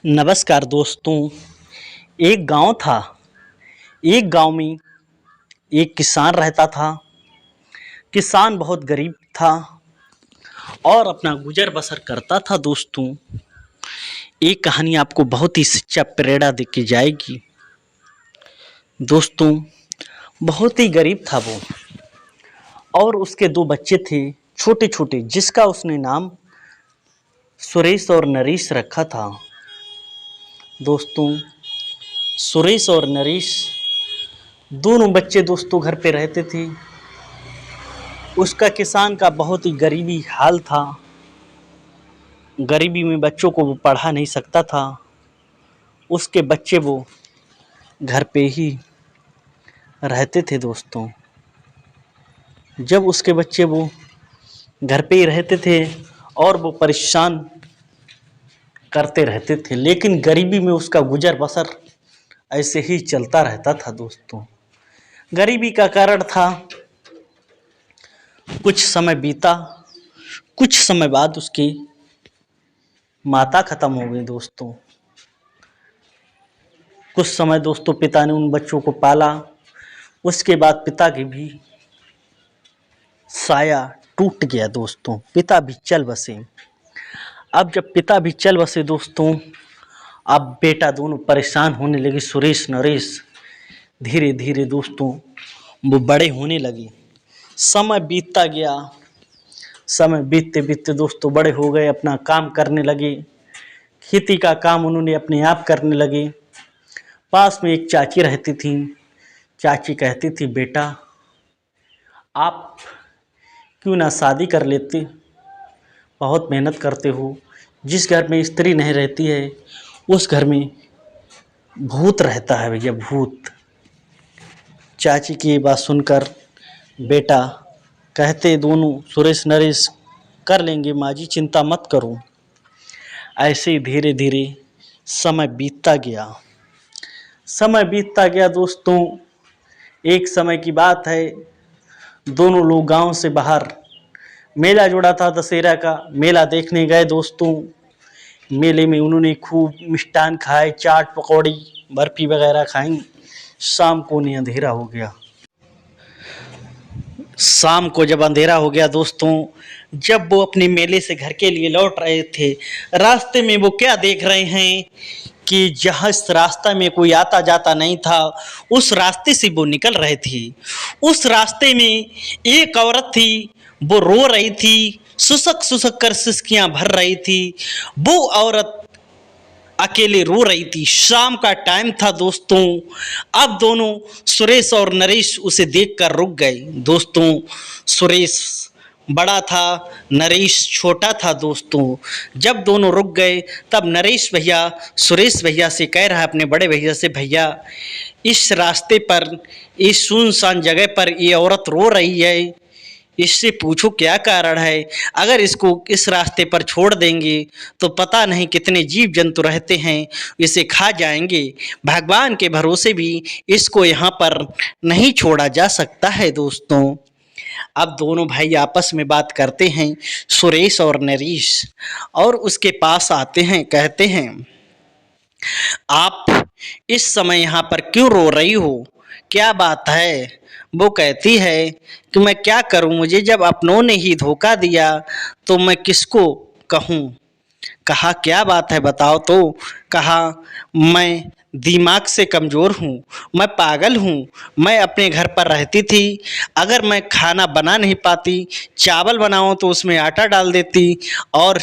नमस्कार दोस्तों। एक गांव था। एक गांव में एक किसान रहता था। किसान बहुत गरीब था और अपना गुजर बसर करता था। दोस्तों, एक कहानी आपको बहुत ही सच्चा प्रेरणा दे के जाएगी। दोस्तों, बहुत ही गरीब था वो और उसके दो बच्चे थे, छोटे छोटे, जिसका उसने नाम सुरेश और नरेश रखा था। दोस्तों, सुरेश और नरेश दोनों बच्चे दोस्तों घर पे रहते थे। उसका किसान का बहुत ही गरीबी हाल था। गरीबी में बच्चों को वो पढ़ा नहीं सकता था। उसके बच्चे वो घर पे ही रहते थे। दोस्तों, जब उसके बच्चे वो घर पे ही रहते थे और वो परेशान करते रहते थे, लेकिन गरीबी में उसका गुजर बसर ऐसे ही चलता रहता था। दोस्तों, गरीबी का कारण था, कुछ समय बीता। कुछ समय बाद उसकी माता खत्म हो गई। दोस्तों, कुछ समय दोस्तों पिता ने उन बच्चों को पाला। उसके बाद पिता की भी साया टूट गया। दोस्तों, पिता भी चल बसे। अब जब पिता भी चल बसे दोस्तों, अब बेटा दोनों परेशान होने लगे। सुरेश नरेश धीरे धीरे दोस्तों वो बड़े होने लगे। समय बीतता गया। समय बीतते बीतते दोस्तों बड़े हो गए, अपना काम करने लगे। खेती का काम उन्होंने अपने आप करने लगे। पास में एक चाची रहती थी। चाची कहती थी, बेटा आप क्यों ना शादी कर लेते, बहुत मेहनत करते हो। जिस घर में स्त्री नहीं रहती है उस घर में भूत रहता है भैया, भूत। चाची की ये बात सुनकर बेटा कहते दोनों, सुरेश नरेश, कर लेंगे माँ जी, चिंता मत करो। ऐसे ही धीरे धीरे समय बीतता गया। समय बीतता गया दोस्तों। एक समय की बात है, दोनों लोग गांव से बाहर मेला जुड़ा था, दशहरा का मेला देखने गए। दोस्तों, मेले में उन्होंने खूब मिष्ठान खाए, चाट पकौड़ी बर्फी वगैरह खाई। शाम को उन्हें अंधेरा हो गया। शाम को जब अंधेरा हो गया दोस्तों, जब वो अपने मेले से घर के लिए लौट रहे थे, रास्ते में वो क्या देख रहे हैं कि जहाँ इस रास्ता में कोई आता जाता नहीं था, उस रास्ते से वो निकल रहे थे। उस रास्ते में एक औरत थी, वो रो रही थी, सुसक सुसक कर सिसकियां भर रही थी। वो औरत अकेले रो रही थी। शाम का टाइम था दोस्तों। अब दोनों सुरेश और नरेश उसे देखकर रुक गए। दोस्तों, सुरेश बड़ा था, नरेश छोटा था। दोस्तों, जब दोनों रुक गए तब नरेश भैया सुरेश भैया से कह रहा है, अपने बड़े भैया से, भैया इस रास्ते पर, इस सुनसान जगह पर ये औरत रो रही है, इससे पूछो क्या कारण है। अगर इसको इस रास्ते पर छोड़ देंगे तो पता नहीं कितने जीव जंतु रहते हैं, इसे खा जाएंगे। भगवान के भरोसे भी इसको यहाँ पर नहीं छोड़ा जा सकता है। दोस्तों, अब दोनों भाई आपस में बात करते हैं, सुरेश और नरेश, और उसके पास आते हैं। कहते हैं, आप इस समय यहाँ पर क्यों रो रही हो, क्या बात है। वो कहती है कि मैं क्या करूं, मुझे जब अपनों ने ही धोखा दिया तो मैं किसको कहूं। कहा, क्या बात है बताओ तो। कहा, मैं दिमाग से कमज़ोर हूँ, मैं पागल हूँ। मैं अपने घर पर रहती थी, अगर मैं खाना बना नहीं पाती, चावल बनाऊँ तो उसमें आटा डाल देती, और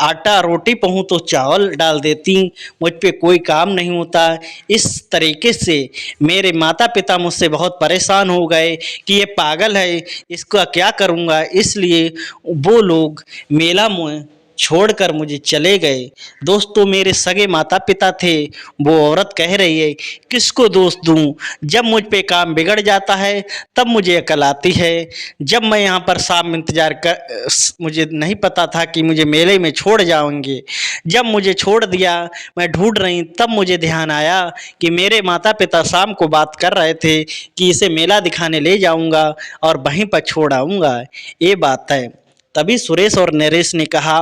आटा रोटी पहूँ तो चावल डाल देती। मुझ पे कोई काम नहीं होता। इस तरीके से मेरे माता पिता मुझसे बहुत परेशान हो गए कि ये पागल है, इसका क्या करूँगा। इसलिए वो लोग मेला में छोड़कर मुझे चले गए। दोस्तों, मेरे सगे माता पिता थे। वो औरत कह रही है, किसको दोष दूं, जब मुझ पे काम बिगड़ जाता है तब मुझे अकल आती है। जब मैं यहाँ पर शाम इंतजार कर, मुझे नहीं पता था कि मुझे मेले में छोड़ जाएंगे। जब मुझे छोड़ दिया, मैं ढूंढ रही, तब मुझे ध्यान आया कि मेरे माता पिता शाम को बात कर रहे थे कि इसे मेला दिखाने ले जाऊंगा और वहीं पर छोड़ आऊँगा। ये बात है। तभी सुरेश और नरेश ने कहा,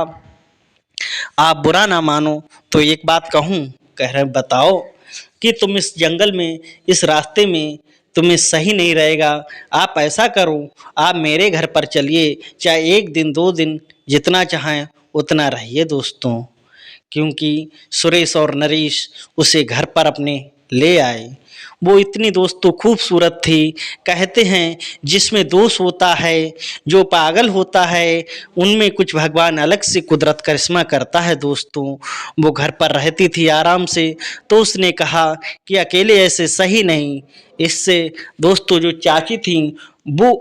आप बुरा ना मानो, तो एक बात कहूँ, कह रहे बताओ कि तुम इस जंगल में, इस रास्ते में तुम्हें सही नहीं रहेगा। आप ऐसा करो, आप मेरे घर पर चलिए, चाहे 1 दिन 2 दिन जितना चाहें उतना रहिए दोस्तों। क्योंकि सुरेश और नरेश उसे घर पर अपने ले आए। वो इतनी दोस्तों खूबसूरत थी। कहते हैं जिसमें दोष होता है, जो पागल होता है, उनमें कुछ भगवान अलग से कुदरत करिश्मा करता है दोस्तों। वो घर पर रहती थी आराम से, तो उसने कहा कि अकेले ऐसे सही नहीं। इससे दोस्तों जो चाची थी वो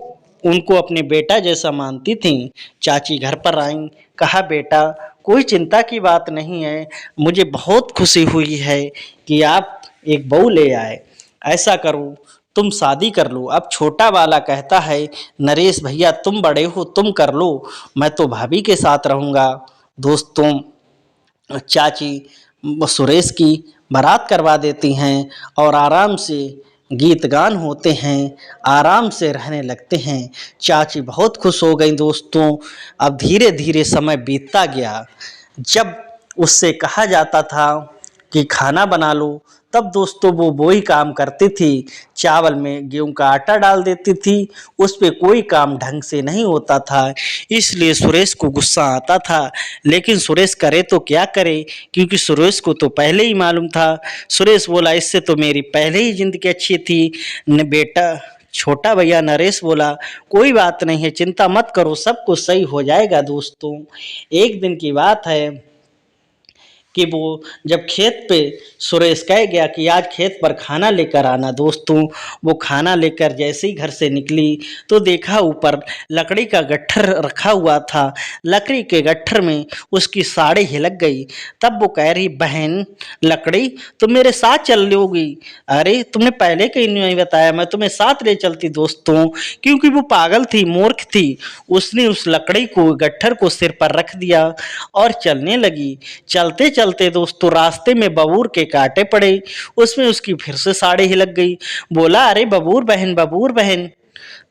उनको अपने बेटा जैसा मानती थी। चाची घर पर आईं, कहा बेटा कोई चिंता की बात नहीं है, मुझे बहुत खुशी हुई है कि आप एक बहू ले आए। ऐसा करो तुम शादी कर लो। अब छोटा वाला कहता है नरेश भैया तुम बड़े हो, तुम कर लो, मैं तो भाभी के साथ रहूँगा। दोस्तों चाची सुरेश की बारात करवा देती हैं और आराम से गीत गान होते हैं, आराम से रहने लगते हैं। चाची बहुत खुश हो गई दोस्तों। अब धीरे धीरे समय बीतता गया। जब उससे कहा जाता था कि खाना बना लो, तब दोस्तों वो ही काम करती थी। चावल में गेहूं का आटा डाल देती थी, उस पे कोई काम ढंग से नहीं होता था। इसलिए सुरेश को गुस्सा आता था, लेकिन सुरेश करे तो क्या करे, क्योंकि सुरेश को तो पहले ही मालूम था। सुरेश बोला इससे तो मेरी पहले ही जिंदगी अच्छी थी न बेटा। छोटा भैया नरेश बोला कोई बात नहीं है, चिंता मत करो, सब कुछ सही हो जाएगा दोस्तों। एक दिन की बात है कि वो जब खेत पे सुरेश कह गया कि आज खेत पर खाना लेकर आना दोस्तों। वो खाना लेकर जैसे ही घर से निकली तो देखा ऊपर लकड़ी का गट्ठर रखा हुआ था। लकड़ी के गट्ठर में उसकी साड़ी हिलक गई। तब वो कह रही बहन लकड़ी तुम मेरे साथ चल लोगी? अरे तुमने पहले कहीं नहीं बताया, मैं तुम्हें साथ ले चलती दोस्तों। क्योंकि वो पागल थी, मूर्ख थी। उसने उस लकड़ी को, गट्ठर को सिर पर रख दिया और चलने लगी। चलते चलते दोस्तों रास्ते में बबूर के कांटे पड़े, उसमें उसकी फिर से साड़ी हिलक गई। बोला अरे बबूर बहन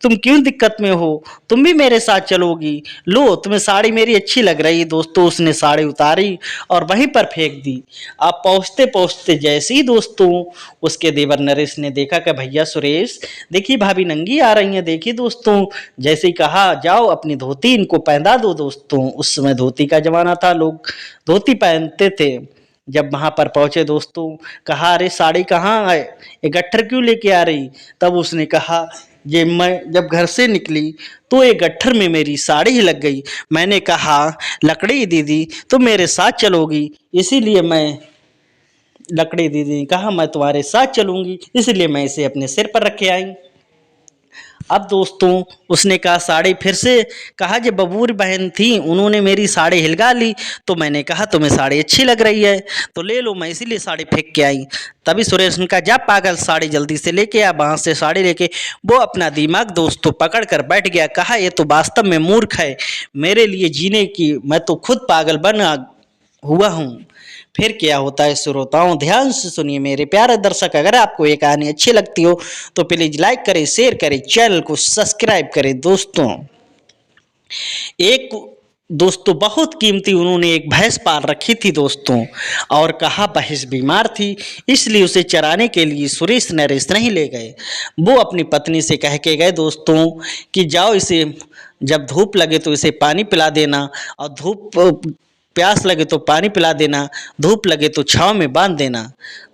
तुम क्यों दिक्कत में हो, तुम भी मेरे साथ चलोगी? लो तुम्हें साड़ी मेरी अच्छी लग रही दोस्तों। उसने साड़ी उतारी और वहीं पर फेंक दी। अब पहुंचते पहुंचते जैसे ही दोस्तों उसके देवर नरेश ने देखा कि भैया सुरेश देखिए भाभी नंगी आ रही हैं, देखिए दोस्तों। जैसे ही कहा जाओ अपनी धोती इनको पहना दो दोस्तों। उस समय धोती का जमाना था, लोग धोती पहनते थे। जब वहां पर पहुंचे दोस्तों, कहा अरे साड़ी कहाँ है, ये गट्ठर क्यों लेके आ रही? तब उसने कहा ये मैं जब घर से निकली तो एक गट्ठर में मेरी साड़ी ही लग गई। मैंने कहा लकड़ी दीदी तुम मेरे साथ चलोगी, इसीलिए मैं लकड़ी दीदी ने कहा मैं तुम्हारे साथ चलूंगी, इसलिए मैं इसे अपने सिर पर रख के आई। अब दोस्तों उसने कहा साड़ी, फिर से कहा जो बबूर बहन थी उन्होंने मेरी साड़ी हिलगा ली, तो मैंने कहा तुम्हें साड़ी अच्छी लग रही है तो ले लो, मैं इसीलिए साड़ी फेंक के आई। तभी सुरेश ने कहा जा पागल साड़ी जल्दी से लेके आ। वहां से साड़ी लेके वो अपना दिमाग दोस्तों पकड़ कर बैठ गया। कहा ये तो वास्तव में मूर्ख है, मेरे लिए जीने की मैं तो खुद पागल बना हुआ हूँ। फिर क्या होता है श्रोताओं, ध्यान से सुनिए मेरे प्यारे दर्शक। अगर आपको ये कहानी अच्छी लगती हो तो प्लीज लाइक करें, शेयर करें, चैनल को सब्सक्राइब करें दोस्तों। एक दोस्तों बहुत कीमती उन्होंने एक भैंस पाल रखी थी दोस्तों, और कहा भैंस बीमार थी, इसलिए उसे चराने के लिए सुरेश नरेश नहीं ले गए। वो अपनी पत्नी से कह के गए दोस्तों कि जाओ इसे जब धूप लगे तो इसे पानी पिला देना, और धूप प्यास लगे तो पानी पिला देना, धूप लगे तो छांव में बांध देना।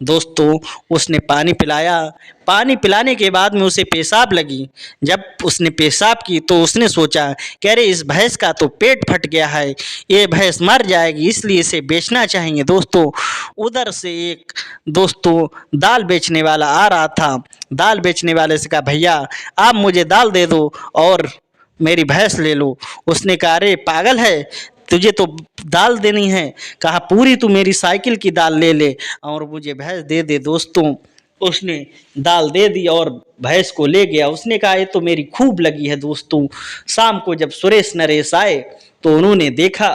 दोस्तों उसने पानी पिलाया। पानी पिलाने के बाद में उसे पेशाब लगी। जब उसने पेशाब की तो उसने सोचा कि अरे इस भैंस का तो पेट फट गया है, ये भैंस मर जाएगी, इसलिए इसे बेचना चाहिए दोस्तों। उधर से एक दोस्तों दाल बेचने वाला आ रहा था। दाल बेचने वाले से कहा भैया आप मुझे दाल दे दो और मेरी भैंस ले लो। उसने कहा अरे पागल है, तुझे तो दाल देनी है, कहा पूरी तू मेरी साइकिल की दाल ले ले और मुझे भैंस दे दे दोस्तों। उसने दाल दे दी और भैंस को ले गया। उसने कहा ये तो मेरी खूब लगी है दोस्तों। शाम को जब सुरेश नरेश आए तो उन्होंने देखा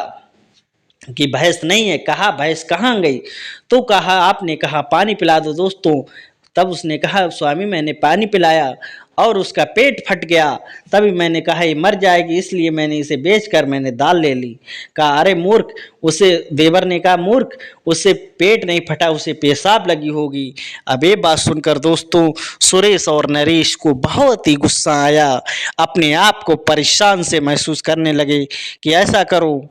कि भैंस नहीं है। कहा भैंस कहाँ गई? तो कहा आपने कहा पानी पिला दो दोस्तों। तब उसने कहा स्वामी मैंने पानी पिलाया और उसका पेट फट गया। तभी मैंने कहा ये मर जाएगी, इसलिए मैंने इसे बेचकर मैंने दाल ले ली। कहा अरे मूर्ख, उसे देवर ने कहा मूर्ख, उसे पेट नहीं फटा, उसे पेशाब लगी होगी। अब ये बात सुनकर दोस्तों सुरेश और नरेश को बहुत ही गुस्सा आया। अपने आप को परेशान से महसूस करने लगे कि ऐसा करो,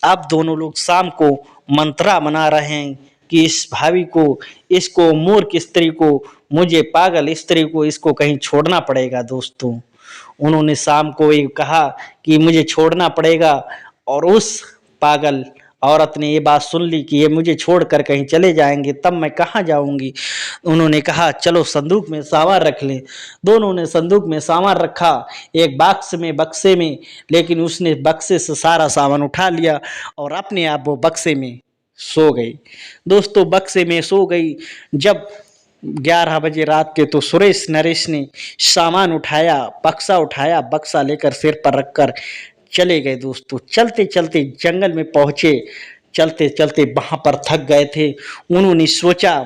अब दोनों लोग शाम को मंत्रा बना रहे हैं कि इस भाभी को, इसको मूर्ख स्त्री को, मुझे पागल स्त्री को, इसको कहीं छोड़ना पड़ेगा। दोस्तों उन्होंने शाम को ये कहा कि मुझे छोड़ना पड़ेगा, और उस पागल औरत ने ये बात सुन ली कि ये मुझे छोड़कर कहीं चले जाएंगे, तब मैं कहाँ जाऊंगी। उन्होंने कहा चलो संदूक में सामान रख लें। दोनों ने संदूक में सामान रखा, एक बक्से में, लेकिन उसने बक्से से सारा सामान उठा लिया और अपने आप वो बक्से में सो गई। दोस्तों बक्से में सो गई। जब 11 बजे रात के तो सुरेश नरेश ने सामान उठाया, बक्सा लेकर सिर पर रखकर चले गए। दोस्तों चलते चलते जंगल में पहुंचे, चलते चलते वहां पर थक गए थे। उन्होंने सोचा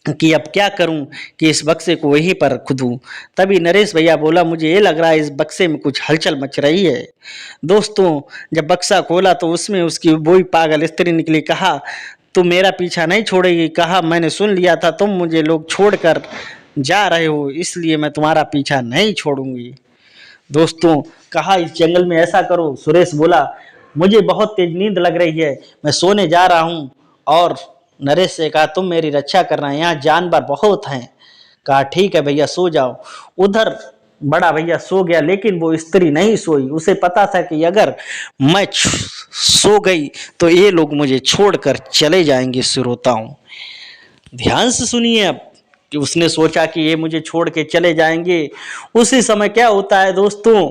कि अब क्या करूं कि इस बक्से को वहीं पर रख दूं। तभी नरेश भैया बोला मुझे ये लग रहा है इस बक्से में कुछ हलचल मच रही है। दोस्तों जब बक्सा खोला तो उसमें उसकी वही पागल स्त्री निकली। कहा तुम मेरा पीछा नहीं छोड़ेगी? कहा मैंने सुन लिया था तुम मुझे लोग छोड़कर जा रहे हो, इसलिए मैं तुम्हारा पीछा नहीं छोड़ूंगी। दोस्तों कहा इस जंगल में ऐसा करो, सुरेश बोला मुझे बहुत तेज नींद लग रही है, मैं सोने जा रहा हूँ। और नरेश से कहा तुम मेरी रक्षा करना, यहाँ जानवर बहुत हैं। कहा ठीक है भैया सो जाओ। उधर बड़ा भैया सो गया, लेकिन वो स्त्री नहीं सोई। उसे पता था कि अगर मैं सो गई तो ये लोग मुझे छोड़कर चले जाएंगे। श्रोताओं ध्यान से सुनिए अब कि उसने सोचा कि ये मुझे छोड़ के चले जाएंगे। उसी समय क्या होता है दोस्तों,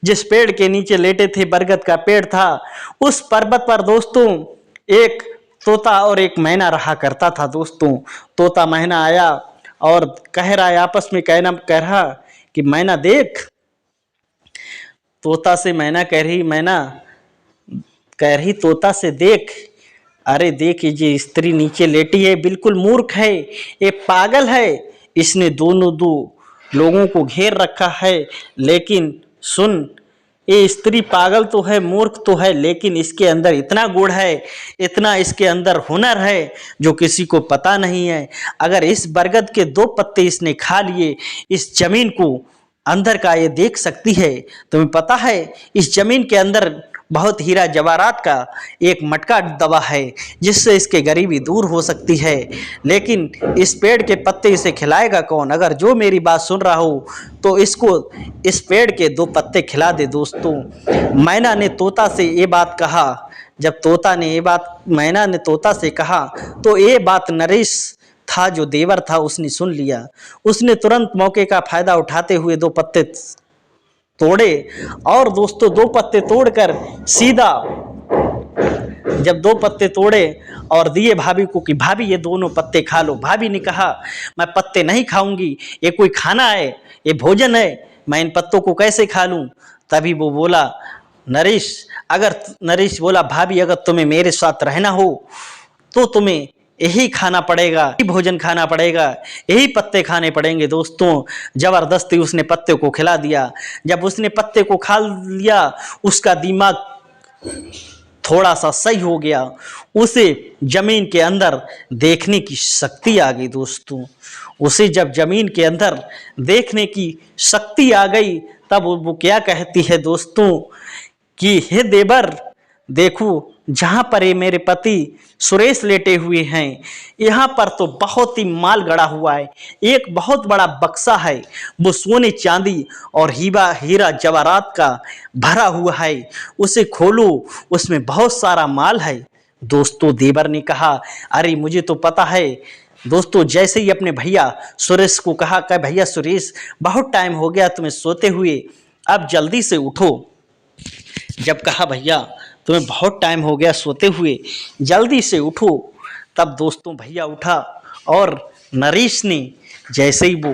जिस पेड़ के नीचे लेटे थे, बरगद का पेड़ था, उस पर्वत पर दोस्तों एक तोता और एक मैना रहा करता था। दोस्तों तोता मैना आया और कह रहा है आपस में, कह रहा कि मैना देख। तोता से मैना कह रही तोता से देख, अरे देख ये स्त्री नीचे लेटी है, बिल्कुल मूर्ख है, ये पागल है, इसने दोनों दो लोगों को घेर रखा है। लेकिन सुन, ये स्त्री पागल तो है, मूर्ख तो है, लेकिन इसके अंदर इतना गुण है, इतना इसके अंदर हुनर है जो किसी को पता नहीं है। अगर इस बरगद के 2 पत्ते इसने खा लिए, इस जमीन को अंदर का ये देख सकती है। तुम्हें पता है इस जमीन के अंदर बहुत हीरा जवाहरात का एक मटका दबा है, जिससे इसके गरीबी दूर हो सकती है। लेकिन इस पेड़ के पत्ते इसे खिलाएगा कौन? अगर जो मेरी बात सुन रहा हो तो इसको इस पेड़ के 2 पत्ते खिला दे। दोस्तों मैना ने तोता से ये बात कहा। जब मैना ने तोता से कहा तो ये बात नरेश था, जो देवर था, उसने सुन लिया। उसने तुरंत मौके का फायदा उठाते हुए 2 पत्ते तोड़े। और दोस्तों 2 पत्ते तोड़कर सीधा जब 2 पत्ते तोड़े और दिए भाभी को कि भाभी ये दोनों पत्ते खा लो। भाभी ने कहा मैं पत्ते नहीं खाऊंगी, ये कोई खाना है, ये भोजन है, मैं इन पत्तों को कैसे खा लूं। तभी वो बोला नरेश बोला भाभी अगर तुम्हें मेरे साथ रहना हो तो तुम्हें यही खाना पड़ेगा, यही भोजन खाना पड़ेगा, यही पत्ते खाने पड़ेंगे। दोस्तों जबरदस्ती उसने पत्ते को खिला दिया। जब उसने पत्ते को खा लिया, उसका दिमाग थोड़ा सा सही हो गया, उसे जमीन के अंदर देखने की शक्ति आ गई। दोस्तों उसे जब जमीन के अंदर देखने की शक्ति आ गई, तब वो क्या कहती है दोस्तों कि हे देवर देखो, जहां पर ये मेरे पति सुरेश लेटे हुए हैं, यहाँ पर तो बहुत ही माल गड़ा हुआ है। एक बहुत बड़ा बक्सा है, वो सोने चांदी और हीरा जवाहरात का भरा हुआ है, उसे खोलो, उसमें बहुत सारा माल है। दोस्तों देवर ने कहा अरे मुझे तो पता है। दोस्तों जैसे ही अपने भैया सुरेश को कहा कि भैया सुरेश बहुत टाइम हो गया तुम्हें सोते हुए, अब जल्दी से उठो। जब कहा भैया तुम्हें बहुत टाइम हो गया सोते हुए, जल्दी से उठो, तब दोस्तों भैया उठा और नरेश ने जैसे ही वो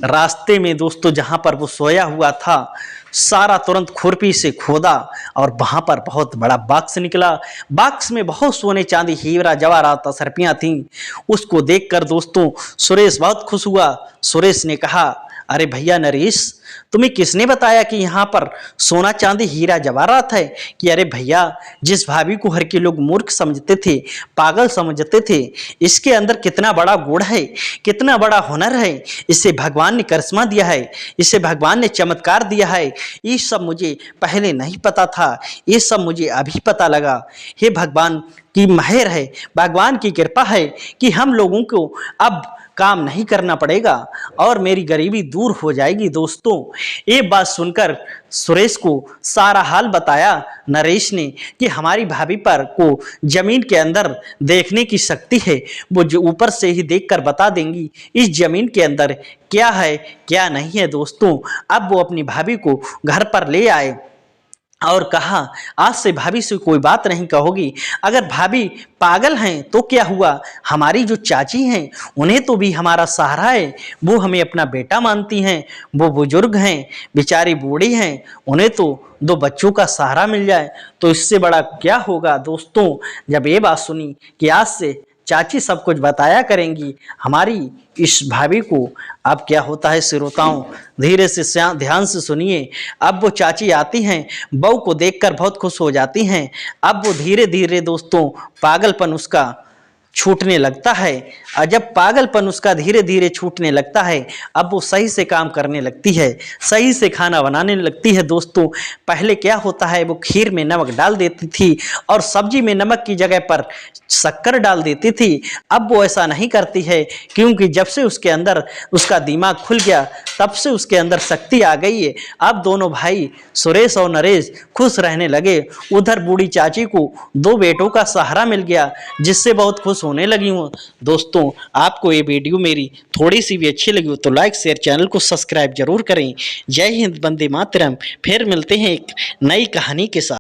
रास्ते में दोस्तों जहाँ पर वो सोया हुआ था, सारा तुरंत खुरपी से खोदा और वहाँ पर बहुत बड़ा बॉक्स निकला। बॉक्स में बहुत सोने चांदी हीरा जवाहरात सरपियाँ थीं। उसको देखकर दोस्तों सुरेश बहुत खुश हुआ। सुरेश ने कहा अरे भैया नरेश, तुम्हें किसने बताया कि यहाँ पर सोना चांदी हीरा जवाहरात है? कि अरे भैया, जिस भाभी को हर के लोग मूर्ख समझते थे, पागल समझते थे, इसके अंदर कितना बड़ा गुण है, कितना बड़ा हुनर है, इसे भगवान ने करिश्मा दिया है, इसे भगवान ने चमत्कार दिया है। ये सब मुझे पहले नहीं पता था, ये सब मुझे अभी पता लगा। हे भगवान की मेहर है, भगवान की कृपा है कि हम लोगों को अब काम नहीं करना पड़ेगा और मेरी गरीबी दूर हो जाएगी। दोस्तों, ये बात सुनकर सुरेश को सारा हाल बताया नरेश ने कि हमारी भाभी पर को जमीन के अंदर देखने की शक्ति है, वो जो ऊपर से ही देखकर बता देंगी इस जमीन के अंदर क्या है क्या नहीं है। दोस्तों, अब वो अपनी भाभी को घर पर ले आए और कहा, आज से भाभी से कोई बात नहीं कहोगी। अगर भाभी पागल हैं तो क्या हुआ, हमारी जो चाची हैं उन्हें तो भी हमारा सहारा है, वो हमें अपना बेटा मानती हैं, वो बुजुर्ग हैं, बेचारी बूढ़ी हैं, उन्हें तो 2 बच्चों का सहारा मिल जाए तो इससे बड़ा क्या होगा। दोस्तों, जब ये बात सुनी कि आज से चाची सब कुछ बताया करेंगी हमारी इस भाभी को, अब क्या होता है श्रोताओं, धीरे से ध्यान से सुनिए। अब वो चाची आती हैं, बहू को देखकर बहुत खुश हो जाती हैं। अब वो धीरे धीरे दोस्तों पागलपन उसका छूटने लगता है, और जब पागलपन उसका धीरे धीरे छूटने लगता है, अब वो सही से काम करने लगती है, सही से खाना बनाने लगती है। दोस्तों, पहले क्या होता है, वो खीर में नमक डाल देती थी और सब्जी में नमक की जगह पर शक्कर डाल देती थी। अब वो ऐसा नहीं करती है, क्योंकि जब से उसके अंदर उसका दिमाग खुल गया तब से उसके अंदर शक्ति आ गई है। अब दोनों भाई सुरेश और नरेश खुश रहने लगे। उधर बूढ़ी चाची को 2 बेटों का सहारा मिल गया, जिससे बहुत खुश होने लगी हूँ। दोस्तों, आपको ये वीडियो मेरी थोड़ी सी भी अच्छी लगी हो तो लाइक शेयर, चैनल को सब्सक्राइब जरूर करें। जय हिंद, वंदे मातरम। फिर मिलते हैं एक नई कहानी के साथ।